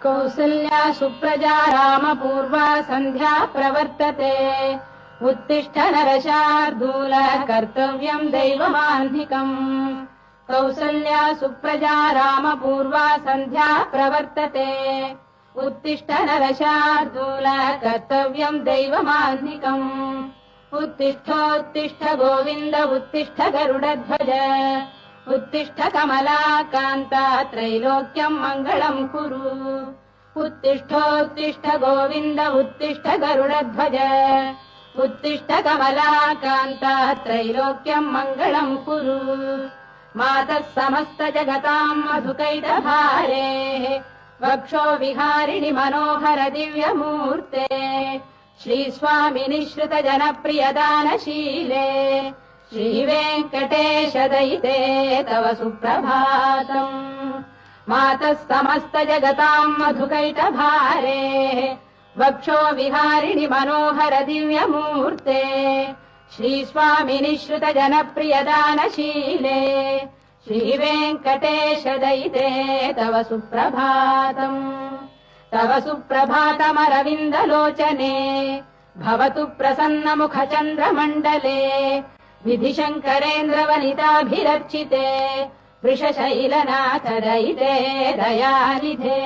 कौसल्या सुप्रजा रामपूर्वा सन्ध्या प्रवर्तते उत्तिष्ठ नरशार्दूल कर्तव्यम् दैवमाह्निकम् कौसल्या सुप्रजा रामपूर्वा सन्ध्या प्रवर्तते उत्तिष्ठ नरशार्दूल कर्तव्यम् दैवमाह्निकम् उत्तिष्ठोत्तिष्ठ गोविन्द उत्तिष्ठ गरुडध्वज उत्तिष्ठ कमलाकान्ता त्रैलोक्यम् मङ्गलम् कुरु उत्तिष्ठोत्तिष्ठ गोविन्द उत्तिष्ठ गरुडध्वज उत्तिष्ठ कमलाकान्ता त्रैलोक्यम् मङ्गलम् कुरु मातः समस्त जगताम् मधुकैटभारेः वक्षो विहारिणि मनोहर दिव्यमूर्ते श्रीस्वामिनि श्रुत जनप्रियदानशीले श्रीवेङ्कटेश दयिते तव सुप्रभातम् मातः समस्त जगताम् मधुकैटभारेः वक्षो विहारिणि मनोहर दिव्यमूर्ते श्रीस्वामिनि श्रुत जनप्रियदानशीले श्रीवेङ्कटेश दयिते तव सुप्रभातम् तव सुप्रभातमरविन्दलोचने भवतु प्रसन्नमुखचन्द्रमण्डले विधिशङ्करेन्द्रवनिताभिरर्चिते वृषशैलनाथ दयिते दयानिधे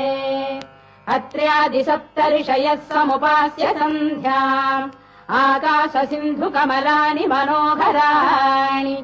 अत्र्यादिसप्तऋषयः समुपास्य सन्ध्याम् आकाशसिन्धुकमलानि मनोहराणि